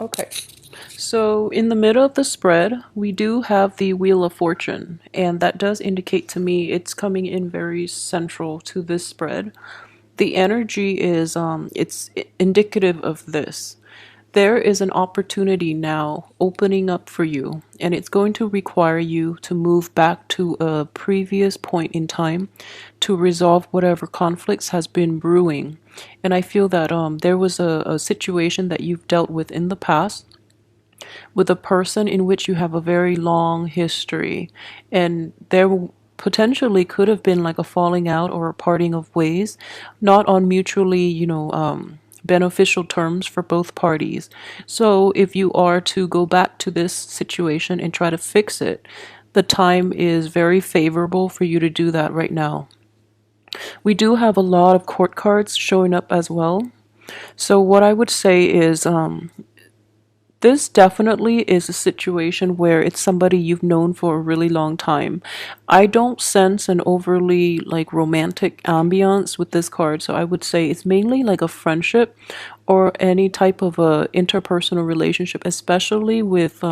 Okay. So in the middle of the spread, we do have the Wheel of Fortune, and that does indicate to me it's coming in very central to this spread. The energy is it's indicative of this. There is an opportunity now opening up for you, and it's going to require you to move back to a previous point in time to resolve whatever conflicts has been brewing. And I feel that there was a situation that you've dealt with in the past with a person in which you have a very long history, and there potentially could have been like a falling out or a parting of ways, not on mutually, beneficial terms for both parties. So if you are to go back to this situation and try to fix it, the time is very favorable for you to do that right now. We do have a lot of court cards showing up as well. So what I would say is this definitely is a situation where it's somebody you've known for a really long time. I don't sense an overly like romantic ambiance with this card, so I would say it's mainly like a friendship or any type of a interpersonal relationship, especially with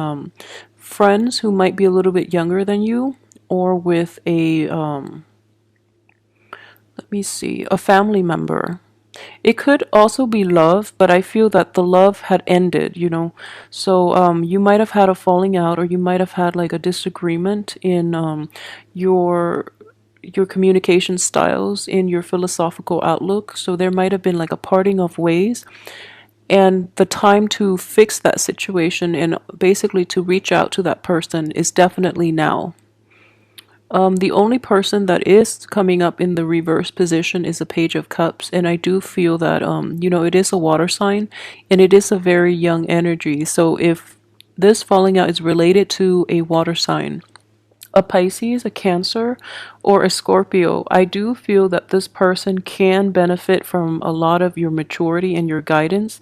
friends who might be a little bit younger than you, or with a let me see, a family member. It could also be love, but I feel that the love had ended. So you might have had a falling out, or you might have had like a disagreement in your your communication styles, in your philosophical outlook. So there might have been like a parting of ways, and the time to fix that situation and basically to reach out to that person is definitely now. The only person that is coming up in the reverse position is a Page of Cups, and I do feel that it is a water sign, and it is a very young energy. So if this falling out is related to a water sign, a Pisces, a Cancer, or a Scorpio, I do feel that this person can benefit from a lot of your maturity and your guidance.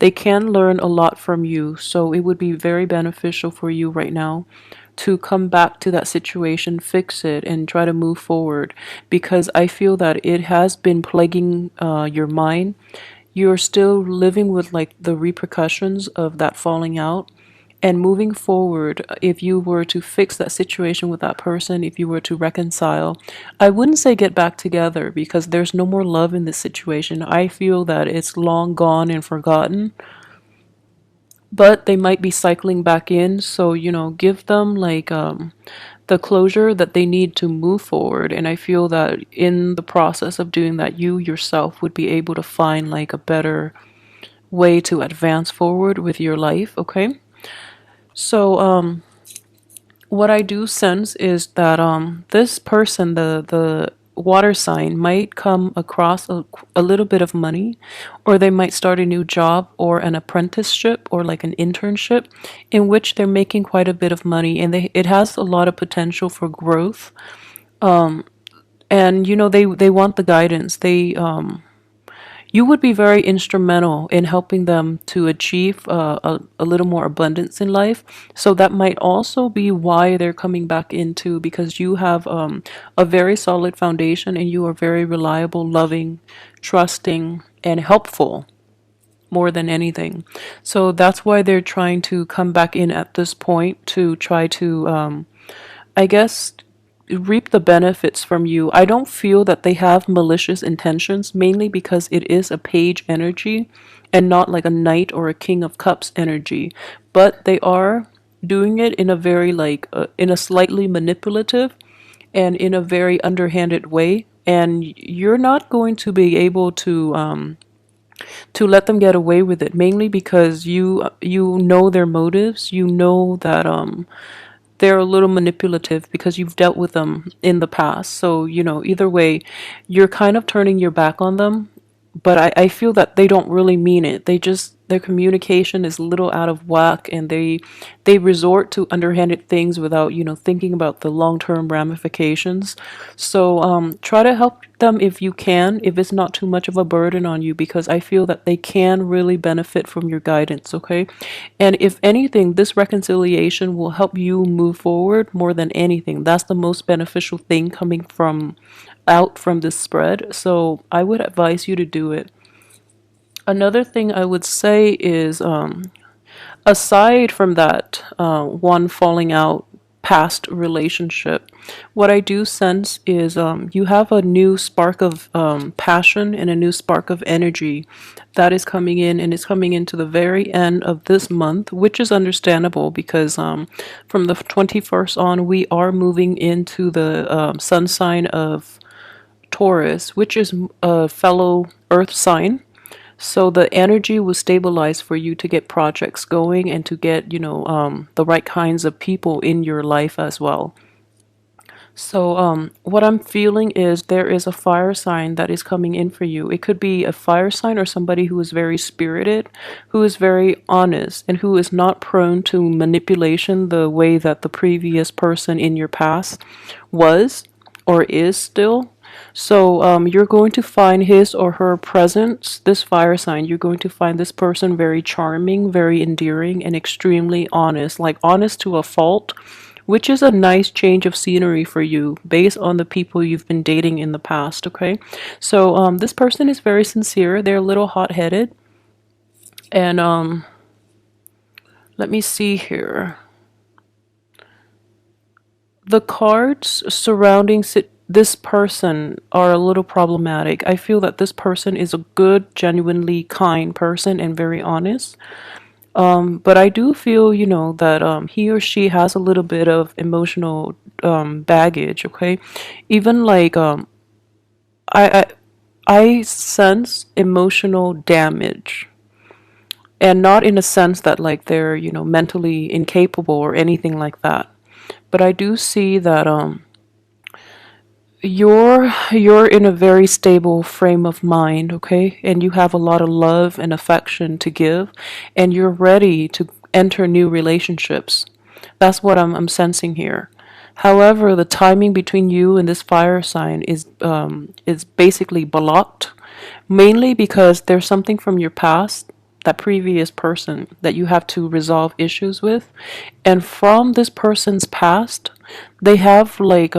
They can learn a lot from you, so it would be very beneficial for you right now to come back to that situation, fix it, and try to move forward, because I feel that it has been plaguing your mind. You're still living with like the repercussions of that falling out. And moving forward, if you were to fix that situation with that person, if you were to reconcile, I wouldn't say get back together because there's no more love in this situation. I feel that it's long gone and forgotten, but they might be cycling back in. So, give them like the closure that they need to move forward. And I feel that in the process of doing that, you yourself would be able to find like a better way to advance forward with your life, okay? So, what I do sense is that this person, the water sign, might come across a little bit of money, or they might start a new job or an apprenticeship or like an internship in which they're making quite a bit of money, and it has a lot of potential for growth. And they want the guidance. You would be very instrumental in helping them to achieve a little more abundance in life. So that might also be why they're coming back into, because you have a very solid foundation, and you are very reliable, loving, trusting, and helpful more than anything. So that's why they're trying to come back in at this point to try to, I guess, reap the benefits from you. I don't feel that they have malicious intentions, mainly because it is a page energy and not like a knight or a king of cups energy. But they are doing it in a very like in a slightly manipulative and in a very underhanded way. And you're not going to be able to let them get away with it, mainly because you know their motives. You know that they're a little manipulative because you've dealt with them in the past. So, either way, you're kind of turning your back on them. But I feel that they don't really mean it. Their communication is a little out of whack, and they resort to underhanded things without, thinking about the long-term ramifications. So try to help them if you can, if it's not too much of a burden on you, because I feel that they can really benefit from your guidance, okay? And if anything, this reconciliation will help you move forward more than anything. That's the most beneficial thing coming from this spread. So I would advise you to do it. Another thing I would say is Aside from that, one falling out past relationship, what I do sense is you have a new spark of passion and a new spark of energy that is coming in, and it's coming into the very end of this month, which is understandable because from the 21st on, we are moving into the sun sign of Taurus, which is a fellow earth sign. So the energy will stabilize for you to get projects going and to get, the right kinds of people in your life as well. So what I'm feeling is there is a fire sign that is coming in for you. It could be a fire sign or somebody who is very spirited, who is very honest, and who is not prone to manipulation the way that the previous person in your past was or is still. So you're going to find his or her presence, this fire sign. You're going to find this person very charming, very endearing, and extremely honest, like honest to a fault, which is a nice change of scenery for you based on the people you've been dating in the past, okay? So this person is very sincere. They're a little hot-headed. And let me see here. The cards surrounding this person are a little problematic. I feel that this person is a good, genuinely kind person and very honest. But I do feel, that he or she has a little bit of emotional baggage. Okay, even like I, I I sense emotional damage, and not in a sense that like they're mentally incapable or anything like that. But I do see that you're in a very stable frame of mind, okay? And you have a lot of love and affection to give, and you're ready to enter new relationships. That's what I'm sensing here. However, the timing between you and this fire sign is basically blocked, mainly because there's something from your past, that previous person that you have to resolve issues with, and from this person's past, they have like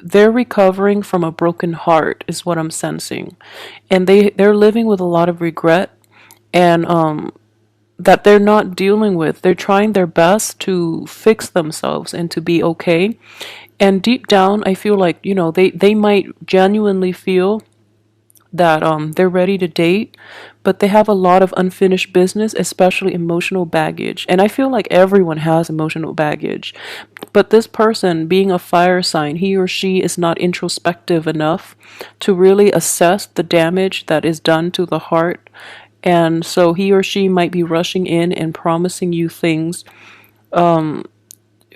they're recovering from a broken heart is what I'm sensing, and they're living with a lot of regret, and that they're not dealing with. They're trying their best to fix themselves and to be okay, and deep down I feel like they might genuinely feel that they're ready to date, but they have a lot of unfinished business, especially emotional baggage. And I feel like everyone has emotional baggage. But this person, being a fire sign, he or she is not introspective enough to really assess the damage that is done to the heart. And so he or she might be rushing in and promising you things.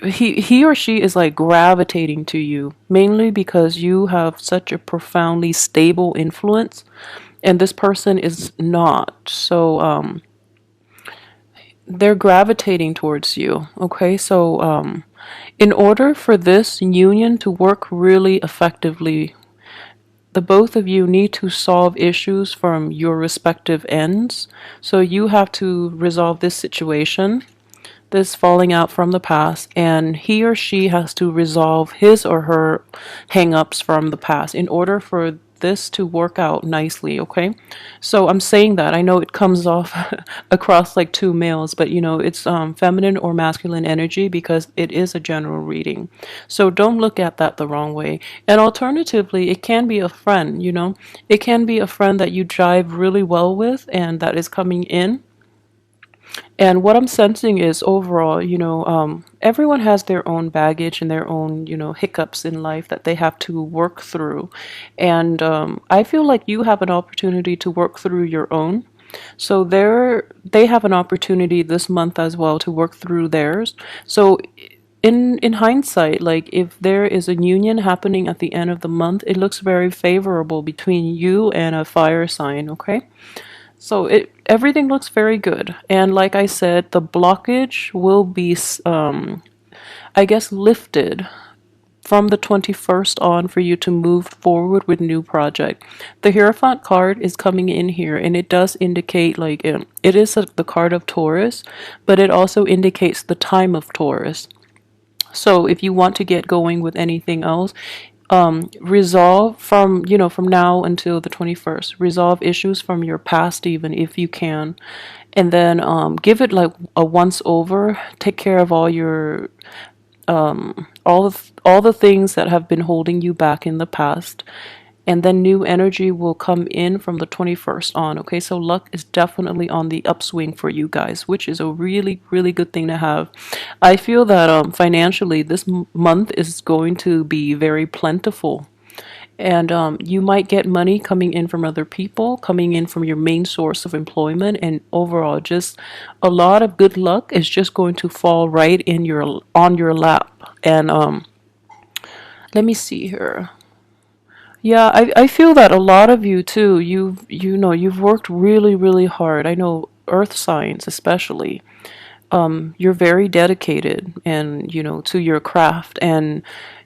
He or she is like gravitating to you mainly because you have such a profoundly stable influence, and this person is not. So they're gravitating towards you. Okay, so in order for this union to work really effectively, the both of you need to solve issues from your respective ends. So you have to resolve this situation, this falling out from the past, and he or she has to resolve his or her hang-ups from the past in order for this to work out nicely, okay? So I'm saying that. I know it comes off across like two males, but it's feminine or masculine energy because it is a general reading. So don't look at that the wrong way. And alternatively, it can be a friend. It can be a friend that you jive really well with and that is coming in. And what I'm sensing is overall, everyone has their own baggage and their own, hiccups in life that they have to work through. And I feel like you have an opportunity to work through your own. So they have an opportunity this month as well to work through theirs. So in hindsight, like if there is a union happening at the end of the month, it looks very favorable between you and a fire sign, okay? So everything looks very good. And like I said, the blockage will be, I guess, lifted from the 21st on for you to move forward with new project. The Hierophant card is coming in here, and it does indicate like it is the card of Taurus, but it also indicates the time of Taurus. So if you want to get going with anything else, resolve from now until the 21st. Resolve issues from your past even if you can. and then give it like a once over. Take care of all your all the things that have been holding you back in the past, and then new energy will come in from the 21st on. Okay, so luck is definitely on the upswing for you guys, which is a really good thing to have. I feel that financially this month is going to be very plentiful, and you might get money coming in from other people, coming in from your main source of employment, and overall just a lot of good luck is just going to fall right in your on your lap. And let me see here. Yeah, I feel that a lot of you too, you've worked really hard. I know earth signs especially. You're very dedicated and to your craft, and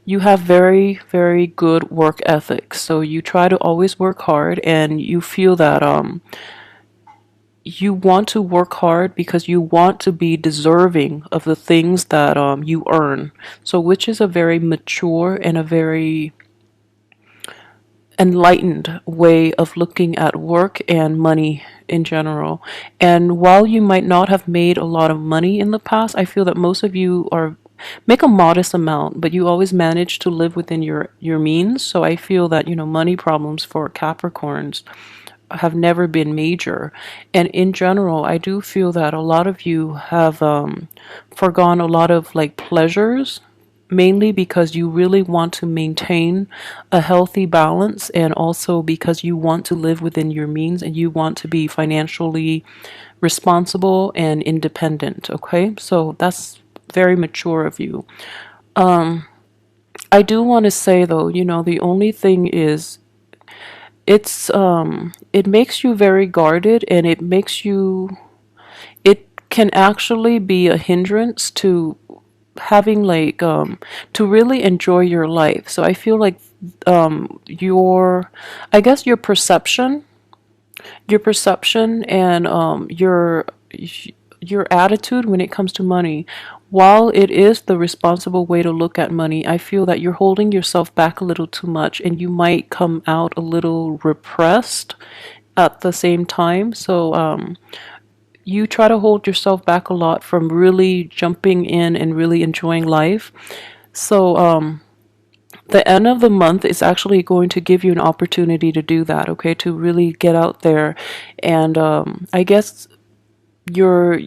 you have very good work ethics. So you try to always work hard, and you feel that you want to work hard because you want to be deserving of the things that you earn. So which is a very mature and a very enlightened way of looking at work and money in general. And while you might not have made a lot of money in the past, I feel that most of you are make a modest amount, but you always manage to live within your means. So I feel that money problems for Capricorns have never been major. And in general, I do feel that a lot of you have forgone a lot of like pleasures, mainly because you really want to maintain a healthy balance, and also because you want to live within your means and you want to be financially responsible and independent. Okay, so that's very mature of you. I do want to say though, the only thing is it makes you very guarded, and it can actually be a hindrance to having like to really enjoy your life. So I feel like your I guess your perception and your attitude when it comes to money, while it is the responsible way to look at money, I feel that you're holding yourself back a little too much, and you might come out a little repressed at the same time. So you try to hold yourself back a lot from really jumping in and really enjoying life. So the end of the month is actually going to give you an opportunity to do that, okay? To really get out there. And I guess you're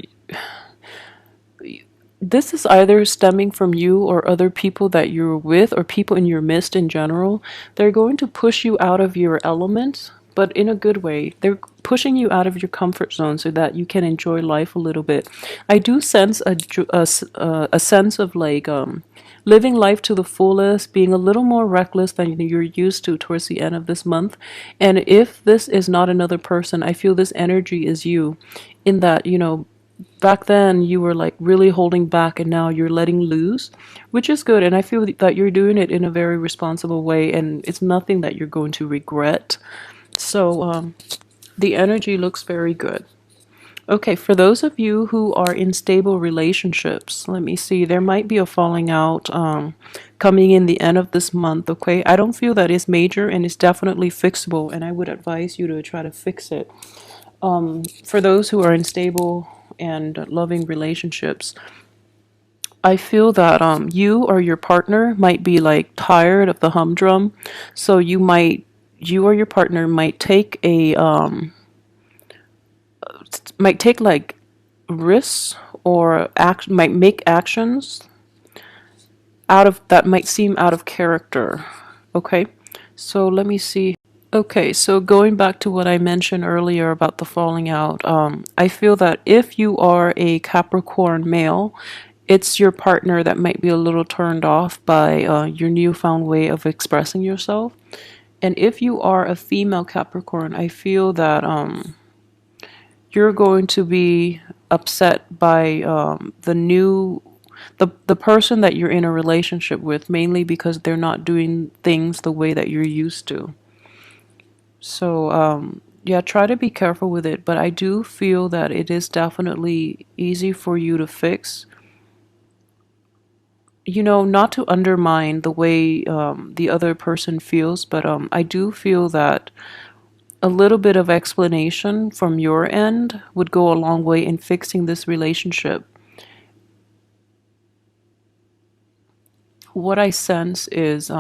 this is either stemming from you or other people that you're with, or people in your midst in general. They're going to push you out of your element, but in a good way. They're pushing you out of your comfort zone so that you can enjoy life a little bit. I do sense a sense of like living life to the fullest, being a little more reckless than you're used to towards the end of this month. And if this is not another person, I feel this energy is you, in that back then you were like really holding back, and now you're letting loose, which is good. And I feel that you're doing it in a very responsible way, and it's nothing that you're going to regret. So the energy looks very good. Okay, for those of you who are in stable relationships, let me see, there might be a falling out coming in the end of this month. Okay, I don't feel that it's major, and it's definitely fixable, and I would advise you to try to fix it. For those who are in stable and loving relationships, I feel that you or your partner might be like tired of the humdrum. So you or your partner might take like risks, or might make actions out of that might seem out of character. Okay, so let me see. Okay, so going back to what I mentioned earlier about the falling out, I feel that if you are a Capricorn male, it's your partner that might be a little turned off by your newfound way of expressing yourself. And if you are a female Capricorn, I feel that you're going to be upset by the person that you're in a relationship with, mainly because they're not doing things the way that you're used to. So, yeah, try to be careful with it, but I do feel that it is definitely easy for you to fix. Not to undermine the way the other person feels, but I do feel that A little bit of explanation from your end would go a long way in fixing this relationship. What I sense is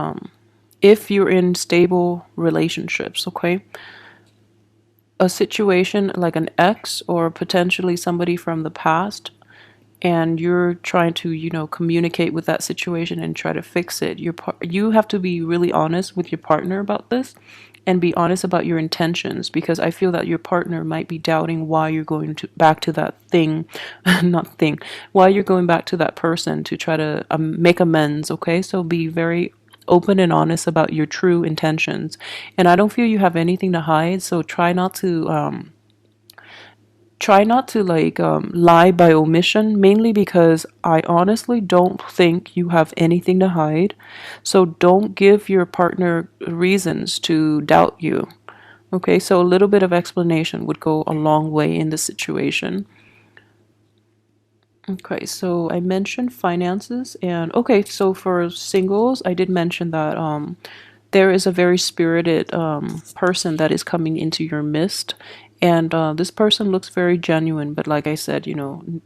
if you're in stable relationships, okay, a situation like an ex or potentially somebody from the past, and you're trying to, communicate with that situation and try to fix it, you have to be really honest with your partner about this and be honest about your intentions, because I feel that your partner might be doubting why you're going to back to that thing, not thing, why you're going back to that person to try to make amends, okay? So be very open and honest about your true intentions. And I don't feel you have anything to hide, so try not to like lie by omission, mainly because I honestly don't think you have anything to hide. So don't give your partner reasons to doubt you. Okay, so a little bit of explanation would go a long way in this situation. Okay, so I mentioned finances, and okay, so for singles, I did mention that there is a very spirited person that is coming into your midst, and this person looks very genuine. But like I said,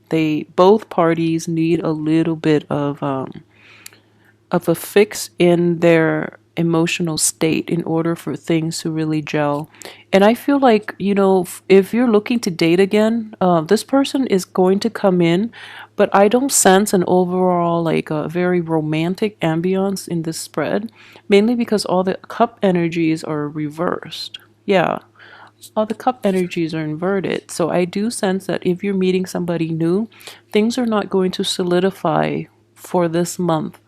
they both parties need a little bit of a fix in their emotional state in order for things to really gel. And I feel like, if you're looking to date again, this person is going to come in, but I don't sense an overall, like, a very romantic ambiance in this spread, mainly because all the cup energies are reversed. Yeah, all the cup energies are inverted. So I do sense that if you're meeting somebody new, things are not going to solidify for this month.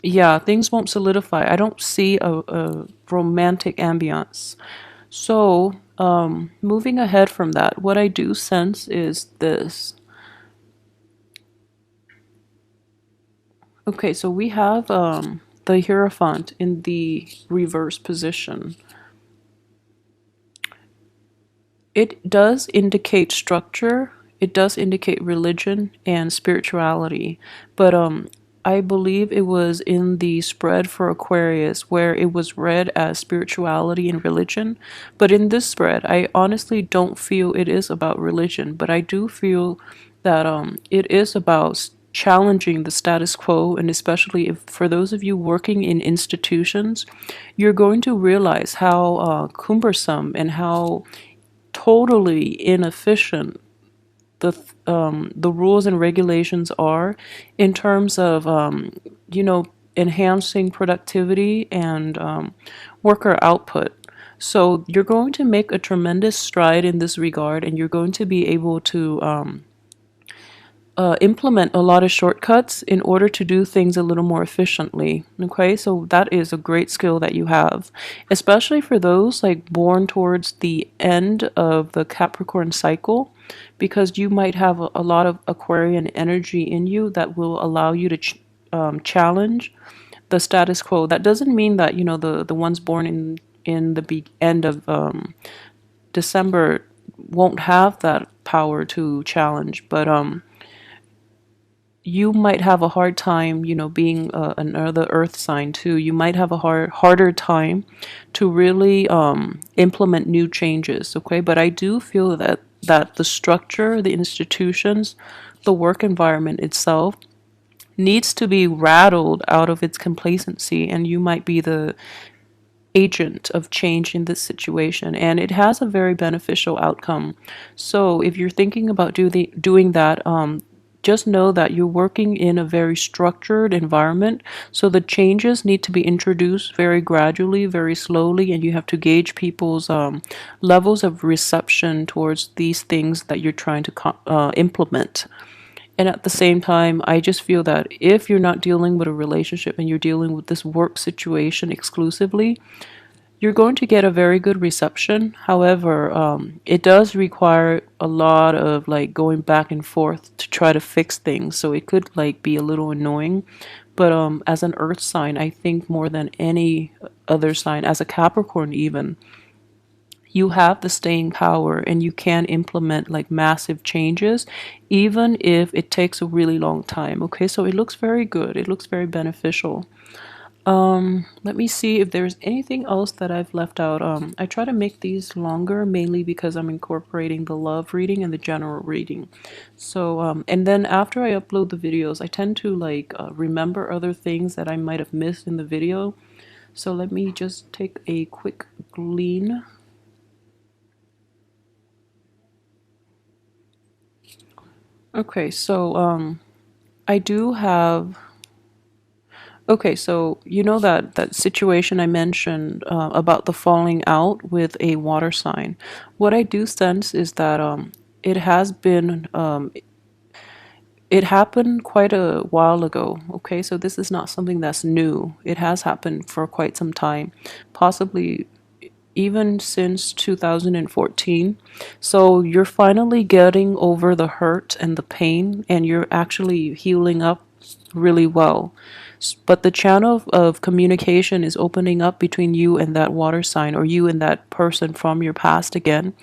Yeah, things won't solidify. I don't see a romantic ambiance. So, moving ahead from that, what I do sense is this. Okay, so we have the Hierophant in the reverse position. It does indicate structure, it does indicate religion and spirituality, but I believe it was in the spread for Aquarius where it was read as spirituality and religion. But in this spread, I honestly don't feel it is about religion, but I do feel that it is about challenging the status quo, and especially if for those of you working in institutions, you're going to realize how cumbersome and how totally inefficient the rules and regulations are in terms of enhancing productivity and worker output. So you're going to make a tremendous stride in this regard, and you're going to be able to implement a lot of shortcuts in order to do things a little more efficiently. Okay, so that is a great skill that you have, especially for those like born towards the end of the Capricorn cycle, because you might have a lot of Aquarian energy in you that will allow you to challenge the status quo. That doesn't mean that the ones born in the end of December won't have that power to challenge, but you might have a hard time, being another earth sign too. You might have a harder time to really implement new changes, okay? But I do feel that the structure, the institutions, the work environment itself needs to be rattled out of its complacency, and you might be the agent of change in this situation, and it has a very beneficial outcome. So if you're thinking about doing that, just know that you're working in a very structured environment, so the changes need to be introduced very gradually, very slowly, and you have to gauge people's levels of reception towards these things that you're trying to implement. And at the same time, I just feel that if you're not dealing with a relationship and you're dealing with this work situation exclusively, you're going to get a very good reception. However, it does require a lot of like going back and forth to try to fix things. So it could like be a little annoying. But as an earth sign, I think more than any other sign, as a Capricorn even, you have the staying power and you can implement like massive changes, even if it takes a really long time. Okay, so it looks very good. It looks very beneficial. Let me see if there's anything else that I've left out. I try to make these longer mainly because I'm incorporating the love reading and the general reading. So, and then after I upload the videos, I tend to like remember other things that I might have missed in the video. So let me just take a quick glean. Okay, so I do have. Okay, so you know that situation I mentioned about the falling out with a water sign. What I do sense is that it has been it happened quite a while ago. Okay, so this is not something that's new. It has happened for quite some time, possibly even since 2014. So you're finally getting over the hurt and the pain, and you're actually healing up really well. But the channel of communication is opening up between you and that water sign, or you and that person from your past again,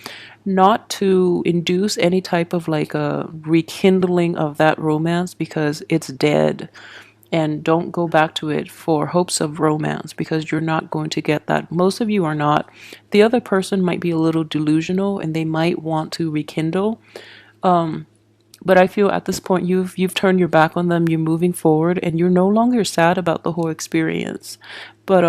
not to induce any type of like a rekindling of that romance because it's dead. And don't go back to it for hopes of romance because you're not going to get that. Most of you are not. The other person might be a little delusional and they might want to rekindle. But I feel at this point you've turned your back on them, you're moving forward, and you're no longer sad about the whole experience. But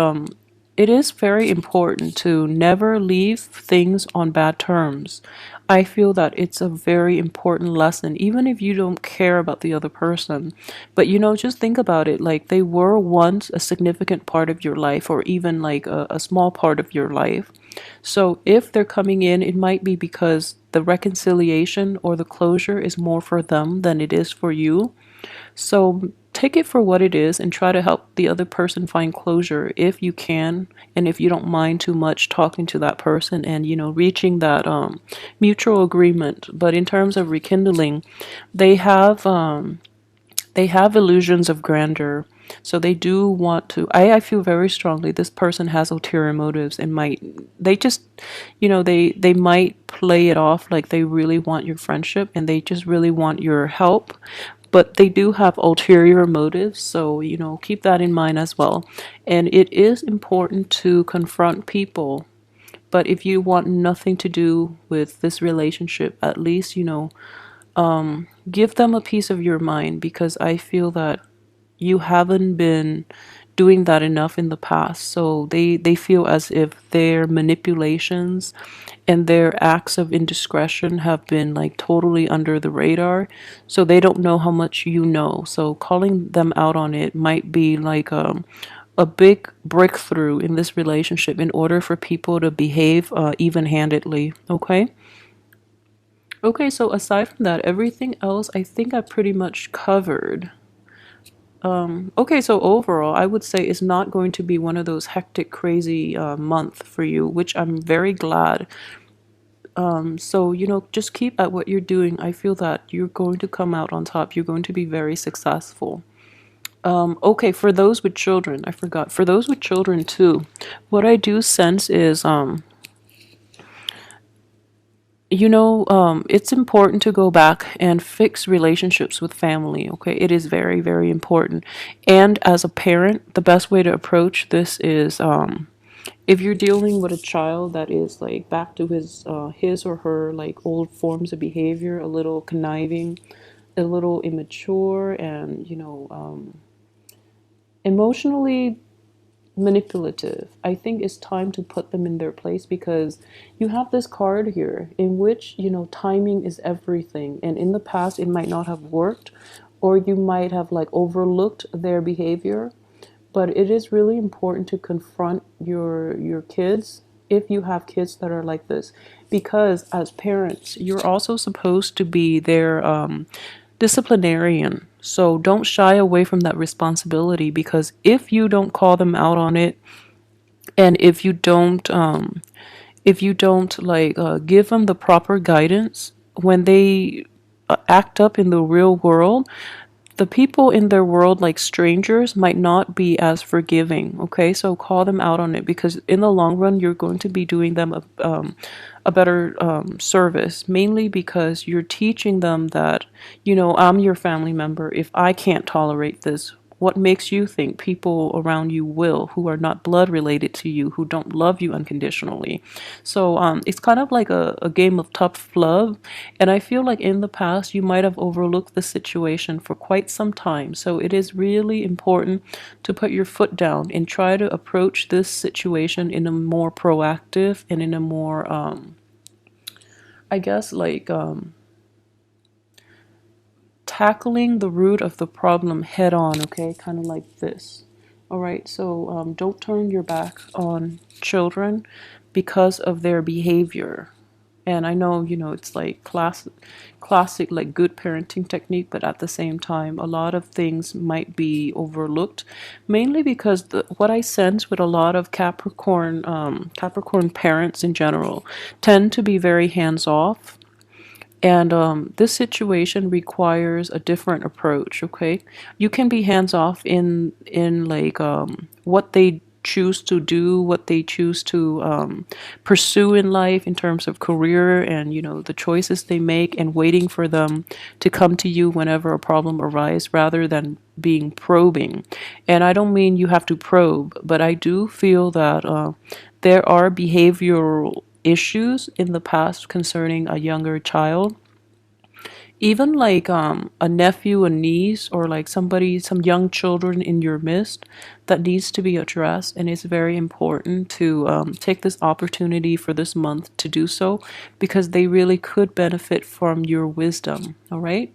it is very important to never leave things on bad terms. I feel that it's a very important lesson, even if you don't care about the other person. But just think about it like they were once a significant part of your life, or even like a small part of your life. So if they're coming in, it might be because the reconciliation or the closure is more for them than it is for you. So take it for what it is and try to help the other person find closure if you can, and if you don't mind too much talking to that person and reaching that mutual agreement. But in terms of rekindling, they have illusions of grandeur. So they do want to. I feel very strongly this person has ulterior motives and might they just they might play it off like they really want your friendship and they just really want your help, but they do have ulterior motives. So keep that in mind as well. And it is important to confront people. But if you want nothing to do with this relationship, at least give them a piece of your mind, because I feel that you haven't been doing that enough in the past. So they feel as if their manipulations and their acts of indiscretion have been like totally under the radar. So they don't know how much you know. So calling them out on it might be like a big breakthrough in this relationship in order for people to behave even-handedly. Okay. Okay, so aside from that, everything else I think I pretty much covered. Okay, so overall, I would say it's not going to be one of those hectic, crazy month for you, which I'm very glad. So, just keep at what you're doing. I feel that you're going to come out on top. You're going to be very successful. Okay, for those with children, I forgot. For those with children too, what I do sense is it's important to go back and fix relationships with family. Okay, it is very, very important. And as a parent, the best way to approach this is if you're dealing with a child that is like back to his or her like old forms of behavior, a little conniving, a little immature, and emotionally manipulative, I think it's time to put them in their place, because you have this card here in which timing is everything, and in the past it might not have worked, or you might have like overlooked their behavior. But it is really important to confront your kids, if you have kids that are like this, because as parents you're also supposed to be their disciplinarian. So don't shy away from that responsibility, because if you don't call them out on it, and if you don't like give them the proper guidance when they act up in the real world, the people in their world, like strangers, might not be as forgiving. Okay, so call them out on it, because in the long run you're going to be doing them a better service, mainly because you're teaching them that I'm your family member. If I can't tolerate this, what makes you think people around you will, who are not blood related to you, who don't love you unconditionally? So it's kind of like a game of tough love. And I feel like in the past, you might have overlooked the situation for quite some time. So it is really important to put your foot down and try to approach this situation in a more proactive and in a more, I guess, like, tackling the root of the problem head on, okay? Kind of like this. All right, so don't turn your back on children because of their behavior. And I know, it's like classic, like good parenting technique, but at the same time, a lot of things might be overlooked, mainly because what I sense with a lot of Capricorn parents in general tend to be very hands off, and this situation requires a different approach. Okay, you can be hands off in like what they choose to do, what they choose to pursue in life in terms of career, and the choices they make, and waiting for them to come to you whenever a problem arises, rather than being probing. And I don't mean you have to probe, but I do feel that there are behavioral issues in the past concerning a younger child, even like a nephew, a niece, or like somebody, some young children in your midst, that needs to be addressed. And it's very important to take this opportunity for this month to do so, because they really could benefit from your wisdom. All right.